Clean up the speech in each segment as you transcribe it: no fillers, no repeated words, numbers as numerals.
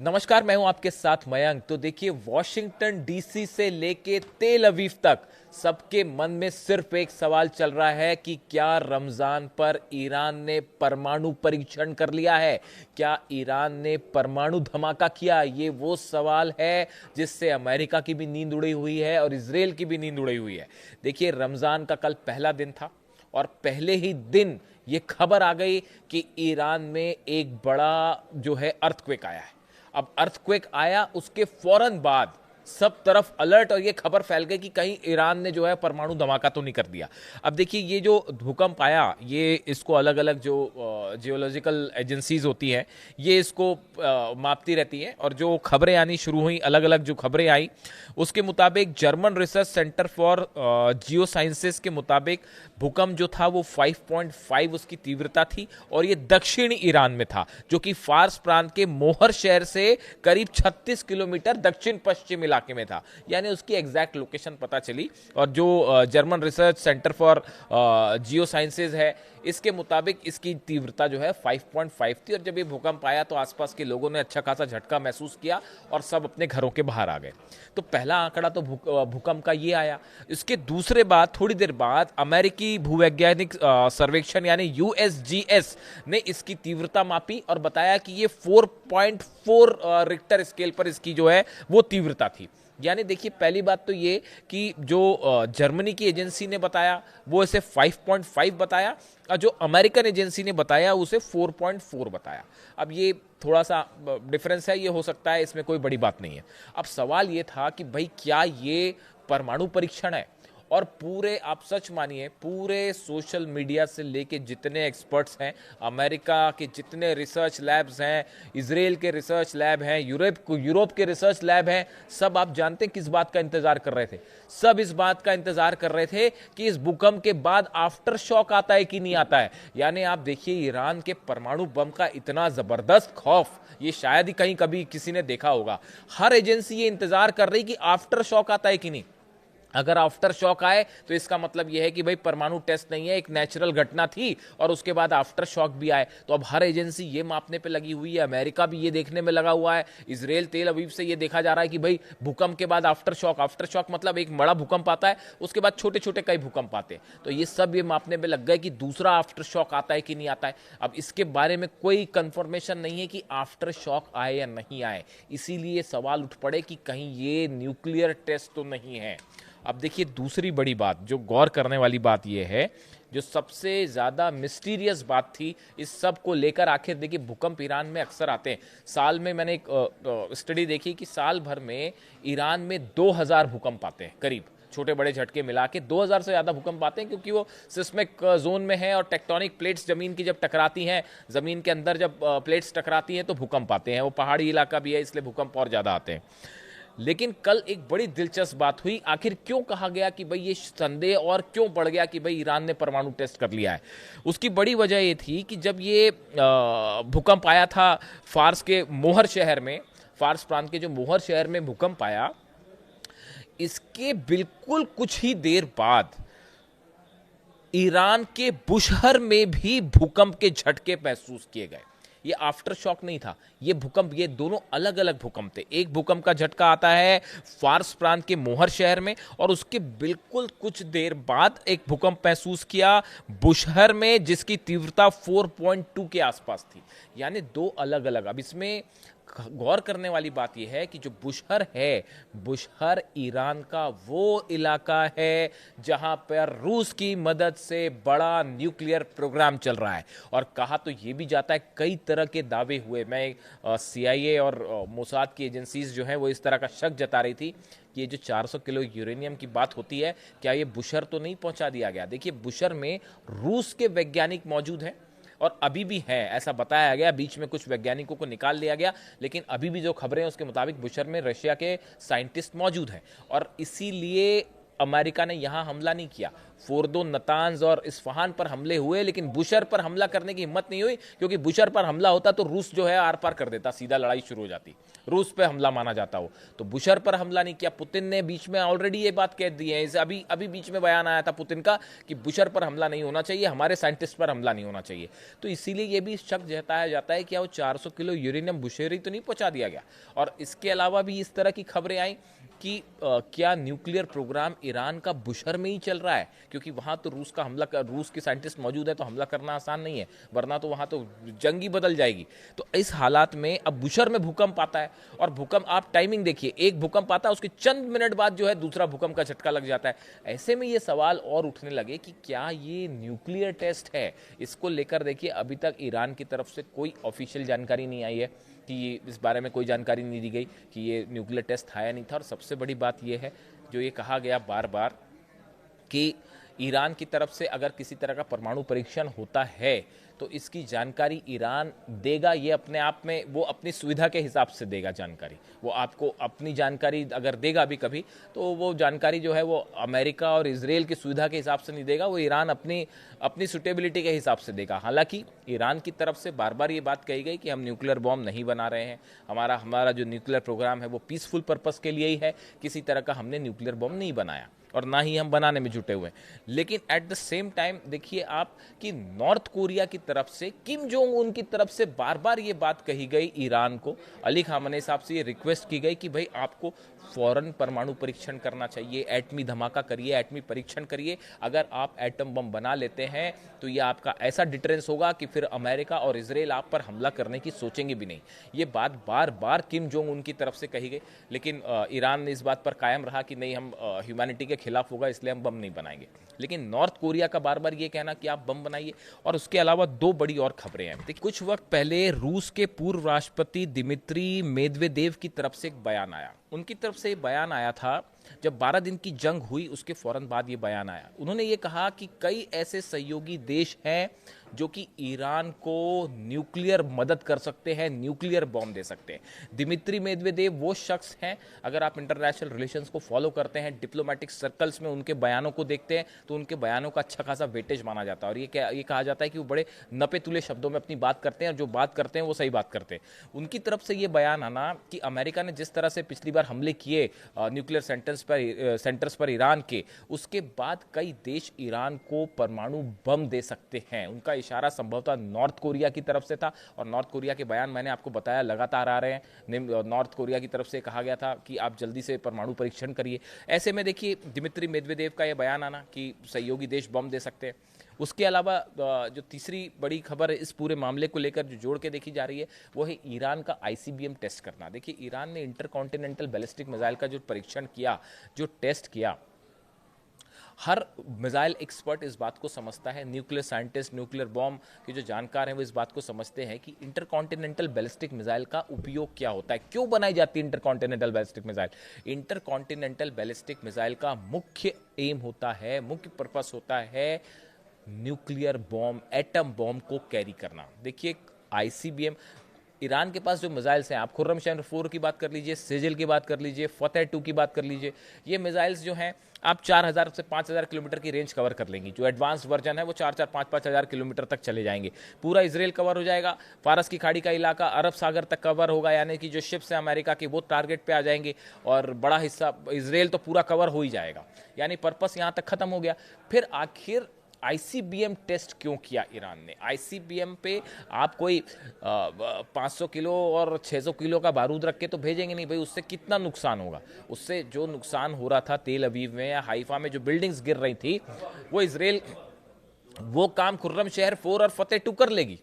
नमस्कार, मैं हूं आपके साथ मयंक। तो देखिए, वॉशिंगटन डीसी से लेके तेल अवीव तक सबके मन में सिर्फ एक सवाल चल रहा है कि क्या रमजान पर ईरान ने परमाणु परीक्षण कर लिया है? क्या ईरान ने परमाणु धमाका किया? ये वो सवाल है जिससे अमेरिका की भी नींद उड़ी हुई है और इजराइल की भी नींद उड़ी हुई है। देखिए, रमजान का कल पहला दिन था और पहले ही दिन ये खबर आ गई कि ईरान में एक बड़ा जो है अर्थक्वेक आया है। अब अर्थक्वेक आया, उसके फौरन बाद सब तरफ अलर्ट और ये खबर फैल गई कि कहीं ईरान ने जो है परमाणु धमाका तो नहीं कर दिया। अब देखिए, ये जो भूकंप आया, ये इसको अलग अलग जो जियोलॉजिकल एजेंसीज होती हैं ये इसको मापती रहती हैं, और जो खबरें आनी शुरू हुई, अलग अलग जो खबरें आई उसके मुताबिक German research centre for Jio sciences के मुताबिक भूकंप जो था वो 5.5 उसकी तीव्रता थी और ये दक्षिणी ईरान में था, जो कि फार्स प्रांत के मोहर शहर से करीब 36 किलोमीटर दक्षिण पश्चिम इलाके में था। यानी उसकी एग्जैक्ट लोकेशन पता चली। और जो German research centre for Jio sciences है, इसके मुताबिक इसकी तीव्रता जो है 5.5 थी। और जब ये भूकंप आया तो आसपास के लोगों ने अच्छा खासा झटका महसूस किया और सब अपने घरों के बाहर आ गए। तो पहला आंकड़ा तो भूकंप का ये आया। इसके दूसरे बाद थोड़ी देर बाद अमेरिकी भूवैज्ञानिक सर्वेक्षण यानी यूएसजीएस ने इसकी तीव्रता मापी और बताया कि ये 4.4 रिक्टर स्केल पर इसकी जो है वो तीव्रता थी। यानी देखिए, पहली बात तो ये कि जो जर्मनी की एजेंसी ने बताया वो इसे 5.5 बताया और जो अमेरिकन एजेंसी ने बताया उसे 4.4 बताया। अब ये थोड़ा सा डिफरेंस है, ये हो सकता है, इसमें कोई बड़ी बात नहीं है। अब सवाल ये था कि भाई क्या ये परमाणु परीक्षण है? और पूरे, आप सच मानिए, पूरे सोशल मीडिया से लेके जितने एक्सपर्ट्स हैं, अमेरिका के जितने रिसर्च लैब्स हैं, इजराइल के रिसर्च लैब हैं, यूरोप के रिसर्च लैब हैं, सब आप जानते हैं किस बात का इंतजार कर रहे थे? सब इस बात का इंतजार कर रहे थे कि इस भूकंप के बाद आफ्टर शॉक आता है कि नहीं आता है। यानी आप देखिए, ईरान के परमाणु बम का इतना जबरदस्त खौफ ये शायद ही कहीं कभी किसी ने देखा होगा। हर एजेंसी ये इंतजार कर रही कि आफ्टर शॉक आता है कि नहीं। अगर आफ्टर शॉक आए तो इसका मतलब यह है कि भाई परमाणु टेस्ट नहीं है, एक नेचुरल घटना थी और उसके बाद आफ्टर शॉक भी आए। तो अब हर एजेंसी ये मापने पे लगी हुई है, अमेरिका भी ये देखने में लगा हुआ है, इजराइल तेल अवीव से ये देखा जा रहा है कि भाई भूकंप के बाद आफ्टर शॉक मतलब एक बड़ा भूकंप आता है, उसके बाद छोटे छोटे कई भूकंप आते हैं। तो ये सब ये मापने में लग गए कि दूसरा आफ्टर शॉक आता है कि नहीं आता है। अब इसके बारे में कोई कंफर्मेशन नहीं है कि आफ्टर शॉक आए या नहीं आए, इसीलिए सवाल उठ पड़े कि कहीं ये न्यूक्लियर टेस्ट तो नहीं है। अब देखिए, दूसरी बड़ी बात जो गौर करने वाली बात यह है, जो सबसे ज़्यादा मिस्टीरियस बात थी इस सब को लेकर, आखिर देखिए भूकंप ईरान में अक्सर आते हैं। साल में मैंने एक स्टडी देखी कि साल भर में ईरान में 2000 भूकंप आते हैं, करीब छोटे बड़े झटके मिला के 2000 से ज़्यादा भूकंप आते हैं, क्योंकि वो सिस्मिक जोन में है और टेक्टोनिक प्लेट्स ज़मीन की जब टकराती हैं, ज़मीन के अंदर जब प्लेट्स टकराती हैं तो भूकंप आते हैं। वो पहाड़ी इलाका भी है, इसलिए भूकंप और ज़्यादा आते हैं। लेकिन कल एक बड़ी दिलचस्प बात हुई। आखिर क्यों कहा गया कि भाई ये संदेह और क्यों बढ़ गया कि भाई ईरान ने परमाणु टेस्ट कर लिया है? उसकी बड़ी वजह ये थी कि जब ये भूकंप आया था फार्स के मोहर शहर में, फार्स प्रांत के जो मोहर शहर में भूकंप आया, इसके बिल्कुल कुछ ही देर बाद ईरान के बुशहर में भी भूकंप के झटके महसूस किए गए। ये आफ्टर शॉक नहीं था, ये भूकंप, ये दोनों अलग अलग भूकंप थे। एक भूकंप का झटका आता है फार्स प्रांत के मोहर शहर में और उसके बिल्कुल कुछ देर बाद एक भूकंप महसूस किया बुशहर में, जिसकी तीव्रता 4.2 के आसपास थी। यानी दो अलग अलग। अब इसमें गौर करने वाली बात यह है कि जो बुशहर है, बुशहर ईरान का वो इलाका है जहां पर रूस की मदद से बड़ा न्यूक्लियर प्रोग्राम चल रहा है। और कहा तो ये भी जाता है, कई तरह के दावे हुए, मैं सीआईए और मोसाद की एजेंसीज जो हैं वो इस तरह का शक जता रही थी कि ये जो 400 किलो यूरेनियम की बात होती है, क्या ये बुशहर तो नहीं पहुंचा दिया गया? देखिए, बुशहर में रूस के वैज्ञानिक मौजूद हैं और अभी भी है, ऐसा बताया गया। बीच में कुछ वैज्ञानिकों को निकाल लिया गया, लेकिन अभी भी जो खबरें हैं उसके मुताबिक बुशहर में रशिया के साइंटिस्ट मौजूद हैं और इसीलिए अमेरिका ने यहां हमला नहीं किया। फोर्दो, नतांज और इस्फहान पर हमले हुए, लेकिन बुशर पर हमला करने की हिम्मत नहीं हुई, क्योंकि बुशर पर हमला होता तो रूस जो है आर पार कर देता, सीधा लड़ाई शुरू हो जाती, रूस पे हमला माना जाता हो। तो बुशर पर हमला नहीं किया। पुतिन ने बीच में ऑलरेडी ये बात कह दी है, इसे अभी अभी बीच में बयान आया था पुतिन का कि बुशर पर हमला नहीं होना चाहिए, हमारे साइंटिस्ट पर हमला नहीं होना चाहिए। तो इसीलिए ये भी शक जताया जाता है कि वो 400 किलो यूरेनियम बुशेरी तो नहीं पहुंचा दिया गया। और इसके अलावा भी इस तरह की खबरें आई कि क्या न्यूक्लियर प्रोग्राम ईरान का बुशर में ही चल रहा है, क्योंकि वहां तो रूस के साइंटिस्ट मौजूद है, तो हमला करना आसान नहीं है, वरना तो वहां तो जंग ही बदल जाएगी। तो इस हालात में अब बुशर में भूकंप आता है, और भूकंप आप टाइमिंग देखिए, एक भूकंप आता है उसके चंद मिनट बाद जो है दूसरा भूकंप का झटका लग जाता है। ऐसे में ये सवाल और उठने लगे कि क्या ये न्यूक्लियर टेस्ट है। इसको लेकर देखिए अभी तक ईरान की तरफ से कोई ऑफिशियल जानकारी नहीं आई है कि इस बारे में कोई जानकारी नहीं दी गई कि ये न्यूक्लियर टेस्ट था या नहीं था। और सबसे बड़ी बात ये है जो ये कहा गया बार बार कि ईरान की तरफ से अगर किसी तरह का परमाणु परीक्षण होता है तो इसकी जानकारी ईरान देगा। ये अपने आप में वो अपनी सुविधा के हिसाब से देगा जानकारी। वो आपको अपनी जानकारी अगर देगा भी कभी, तो वो जानकारी जो है वो अमेरिका और इजराइल की सुविधा के हिसाब से नहीं देगा, वो ईरान अपनी सुटेबिलिटी के हिसाब से देगा। हालांकि ईरान की तरफ से बार बार ये बात कही गई कि हम न्यूक्लियर बॉम्ब नहीं बना रहे हैं, हमारा जो न्यूक्लियर प्रोग्राम है वो पीसफुल पर्पस के लिए ही है, किसी तरह का हमने न्यूक्लियर बॉम्ब नहीं बनाया और ना ही हम बनाने में जुटे हुए हैं। लेकिन एट द सेम टाइम देखिए आप कि नॉर्थ कोरिया की तरफ से, किम जोंग उन की तरफ से बार बार ये बात कही गई ईरान को, अली खामनेई साहब से ये रिक्वेस्ट की गई कि भाई आपको फौरन परमाणु परीक्षण करना चाहिए, एटमी धमाका करिए, एटमी परीक्षण करिए। अगर आप एटम बम बना लेते हैं तो ये आपका ऐसा डिटरेंस होगा कि फिर अमेरिका और इजराइल आप पर हमला करने की सोचेंगे भी नहीं। ये बात बार बार किम जोंग उन की तरफ से कही गई, लेकिन ईरान ने इस बात पर कायम रहा कि नहीं, हम ह्यूमैनिटी के खिलाफ होगा इसलिए हम बम नहीं बनाएंगे। लेकिन नॉर्थ कोरिया का बार बार ये कहना कि आप बम बनाइए। और उसके अलावा दो बड़ी और खबरें हैं। देखिए कुछ वक्त पहले रूस के पूर्व राष्ट्रपति दिमित्री मेदवेदेव की तरफ से एक बयान आया। उनकी तरफ से बयान आया था जब 12 दिन की जंग हुई, उसके फौरन बाद ये बयान आया। उन्होंने ये कहा कि कई ऐसे सहयोगी देश हैं जो कि ईरान को न्यूक्लियर मदद कर सकते हैं, न्यूक्लियर बॉम्ब दे सकते हैं। दिमित्री मेदवेदेव वो शख्स हैं, अगर आप इंटरनेशनल रिलेशंस को फॉलो करते हैं, डिप्लोमेटिक सर्कल्स में उनके बयानों को देखते हैं, तो उनके बयानों का अच्छा खासा वेटेज माना जाता है। और ये कहा जाता है कि वो बड़े नपे तुले शब्दों में अपनी बात करते हैं, और जो बात करते हैं वो सही बात करते हैं। उनकी तरफ से ये बयान आना कि अमेरिका ने जिस तरह से पिछली बार हमले किए न्यूक्लियर सेंटर्स पर ईरान के, उसके बाद कई देश ईरान को परमाणु बम दे सकते हैं। उनका इशारा संभवतः नॉर्थ कोरिया की तरफ से था, और नॉर्थ कोरिया के बयान मैंने आपको बताया लगातार आ रहे हैं। नॉर्थ कोरिया की तरफ से कहा गया था कि आप जल्दी से परमाणु परीक्षण करिए। ऐसे में देखिए दिमित्री मेदवेदेव का यह बयान आना कि सहयोगी देश बम दे सकते हैं। उसके अलावा जो तीसरी बड़ी खबर है इस पूरे मामले को लेकर जो जोड़ के देखी जा रही है वो है ईरान का आईसीबीएम टेस्ट करना। देखिए ईरान ने इंटरकॉन्टिनेंटल बैलिस्टिक मिसाइल का जो परीक्षण किया, जो टेस्ट किया, हर मिसाइल एक्सपर्ट इस बात को समझता है, न्यूक्लियर साइंटिस्ट, न्यूक्लियर बॉम्ब के जो जानकार हैं वो इस बात को समझते हैं कि इंटरकॉन्टिनेंटल बैलिस्टिक मिसाइल का उपयोग क्या होता है, क्यों बनाई जाती है intercontinental ballistic missile. Intercontinental ballistic missile का मुख्य एम होता है, मुख्य पर्पस होता है न्यूक्लियर बॉम्ब, एटम बॉम्ब को कैरी करना। देखिए आईसीबीएम, ईरान के पास जो मिसाइल्स हैं, आप खुर्रमशहर 4 की बात कर लीजिए, सेजल की बात कर लीजिए, फतेह 2 की बात कर लीजिए, ये मिसाइल्स जो हैं आप 4000 से 5000 किलोमीटर की रेंज कवर कर लेंगी। जो एडवांस वर्जन है वो 4-4, 5-5 हज़ार किलोमीटर तक चले जाएंगे। पूरा इसराइल कवर हो जाएगा, फारस की खाड़ी का इलाका, अरब सागर तक कवर होगा, यानी कि जो शिप्स हैं अमेरिका की वो टारगेट पे आ जाएंगे, और बड़ा हिस्सा इसराइल तो पूरा कवर हो ही जाएगा। यानी पर्पस यहाँ तक खत्म हो गया। फिर आखिर आईसीबीएम टेस्ट क्यों किया ईरान ने? आईसीबीएम पे आप कोई 500 किलो और 600 किलो का बारूद रख के तो भेजेंगे नहीं भाई, उससे कितना नुकसान होगा। उससे जो नुकसान हो रहा था तेल अवीव में या हाइफा में जो बिल्डिंग्स गिर रही थी, वो इसराइल वो काम खुर्रमशहर 4 और फतेह 2 कर लेगी,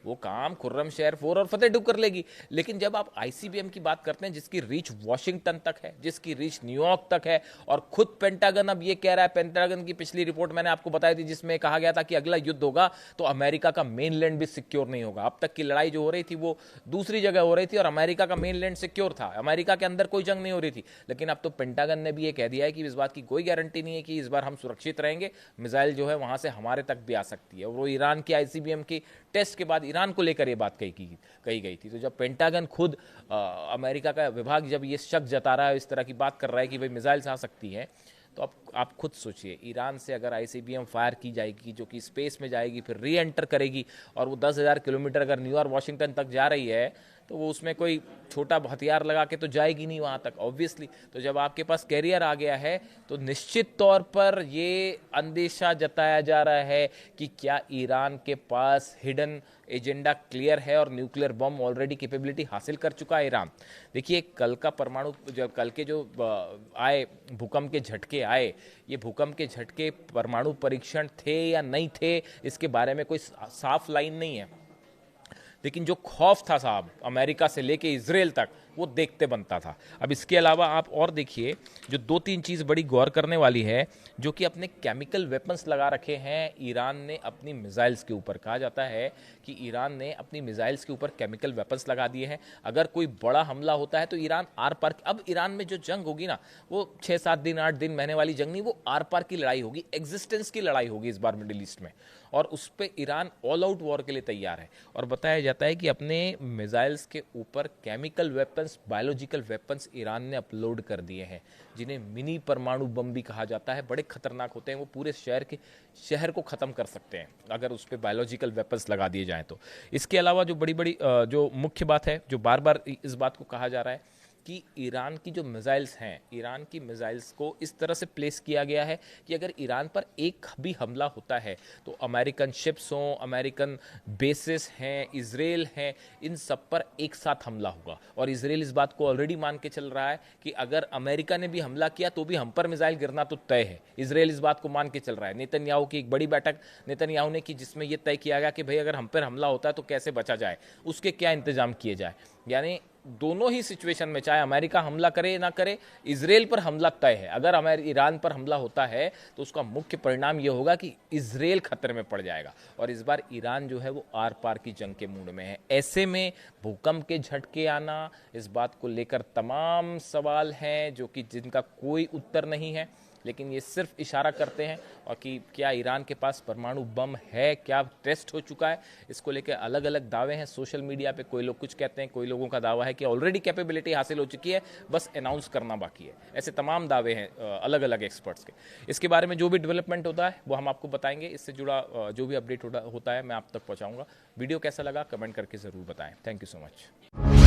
वो काम खुर्रमशहर 4 और फतेह 2 कर लेगी। लेकिन जब आप आईसीबीएम की बात करते हैं जिसकी रीच वॉशिंगटन तक है, जिसकी रीच न्यूयॉर्क तक है, और खुद पेंटागन अब ये कह रहा है, पेंटागन की पिछली रिपोर्ट मैंने आपको बताई थी जिसमें कहा गया था कि अगला युद्ध होगा तो अमेरिका का मेनलैंड भी सिक्योर नहीं होगा। अब तक की लड़ाई जो हो रही थी वो दूसरी जगह हो रही थी और अमेरिका का मेनलैंड सिक्योर था, अमेरिका के अंदर कोई जंग नहीं हो रही थी। लेकिन अब तो पेंटागन ने भी ये कह दिया है कि इस बात की कोई गारंटी नहीं है कि इस बार हम सुरक्षित रहेंगे, मिसाइल जो है वहां से हमारे तक भी आ सकती है। और वो ईरान की आईसीबीएम की टेस्ट के बाद ईरान को लेकर ये बात कही गई थी। तो जब पेंटागन खुद अमेरिका का विभाग जब ये शक जता रहा है, इस तरह की बात कर रहा है कि भाई मिसाइल्स आ सकती हैं, तो आप खुद सोचिए, ईरान से अगर आईसीबीएम फायर की जाएगी जो कि स्पेस में जाएगी, फिर री एंटर करेगी, और वो 10,000 किलोमीटर अगर न्यूयॉर्क वाशिंगटन तक जा रही है, तो वो उसमें कोई छोटा हथियार लगा के तो जाएगी नहीं वहाँ तक ऑब्वियसली। तो जब आपके पास कैरियर आ गया है तो निश्चित तौर पर ये अंदेशा जताया जा रहा है कि क्या ईरान के पास हिडन एजेंडा क्लियर है और न्यूक्लियर बम ऑलरेडी कैपेबिलिटी हासिल कर चुका है ईरान। देखिए, कल का परमाणु, जब कल के जो आए भूकंप के झटके आए, ये भूकंप के झटके परमाणु परीक्षण थे या नहीं थे, इसके बारे में कोई साफ लाइन नहीं है, लेकिन जो खौफ था साहब अमेरिका से लेके इजराइल तक, वो देखते बनता था। अब इसके अलावा आप और देखिए, जो 2-3 चीज़ बड़ी गौर करने वाली है, जो कि अपने केमिकल वेपन्स लगा रखे हैं ईरान ने अपनी मिसाइल्स के ऊपर। कहा जाता है कि ईरान ने अपनी मिसाइल्स के ऊपर केमिकल वेपन्स लगा दिए हैं। अगर कोई बड़ा हमला होता है तो ईरान आर पार, अब ईरान में जो जंग होगी ना, वो 6-7 दिन 8 दिन महीने वाली जंग नहीं, वो आर पार की लड़ाई होगी, एग्जिस्टेंस की लड़ाई होगी इस बार मिडिल ईस्ट में, और उस पर ईरान ऑल आउट वॉर के लिए तैयार है। और बताया जाता है कि अपने मिसाइल्स के ऊपर chemical weapons, biological weapons Iran ने अपलोड कर दिए हैं, जिन्हें मिनी परमाणु बम भी कहा जाता है। बड़े खतरनाक होते हैं, वो पूरे शहर को ख़त्म कर सकते हैं अगर उस पर बायोलॉजिकल वेपन्स लगा दिए जाएं तो। इसके अलावा जो बड़ी बड़ी जो मुख्य बात है, जो बार बार इस बात को कहा जा रहा है कि ईरान की जो मिसाइल्स हैं, ईरान की मिसाइल्स को इस तरह से प्लेस किया गया है कि अगर ईरान पर एक भी हमला होता है तो अमेरिकन शिप्स हों, अमेरिकन बेसिस हैं, इजराइल हैं, इन सब पर एक साथ हमला होगा। और इजराइल इस बात को ऑलरेडी मान के चल रहा है कि अगर अमेरिका ने भी हमला किया तो भी हम पर मिसाइल गिरना तो तय है। इजराइल इस बात को मान के चल रहा है। नेतन्याहू की एक बड़ी बैठक नेतन्याहू ने की, जिसमें यह तय किया गया कि भाई अगर हम पर हमला होता है तो कैसे बचा जाए, उसके क्या इंतजाम किए जाए। यानी दोनों ही सिचुएशन में, चाहे अमेरिका हमला करे ना करे, इजराइल पर हमला तय है। अगर ईरान पर हमला होता है तो उसका मुख्य परिणाम यह होगा कि इजराइल खतरे में पड़ जाएगा। और इस बार ईरान जो है वो आर पार की जंग के मूड में है। ऐसे में भूकंप के झटके आना, इस बात को लेकर तमाम सवाल हैं जो कि जिनका कोई उत्तर नहीं है, लेकिन ये सिर्फ इशारा करते हैं। और कि क्या ईरान के पास परमाणु बम है, क्या टेस्ट हो चुका है, इसको लेकर अलग अलग दावे हैं सोशल मीडिया पे। कोई लोग कुछ कहते हैं, कोई लोगों का दावा है कि ऑलरेडी कैपेबिलिटी हासिल हो चुकी है, बस अनाउंस करना बाकी है। ऐसे तमाम दावे हैं अलग अलग एक्सपर्ट्स के। इसके बारे में जो भी डेवलपमेंट होता है वो हम आपको बताएंगे। इससे जुड़ा जो भी अपडेट होता है मैं आप तक पहुँचाऊँगा। वीडियो कैसा लगा कमेंट करके ज़रूर बताएँ। Thank you so much.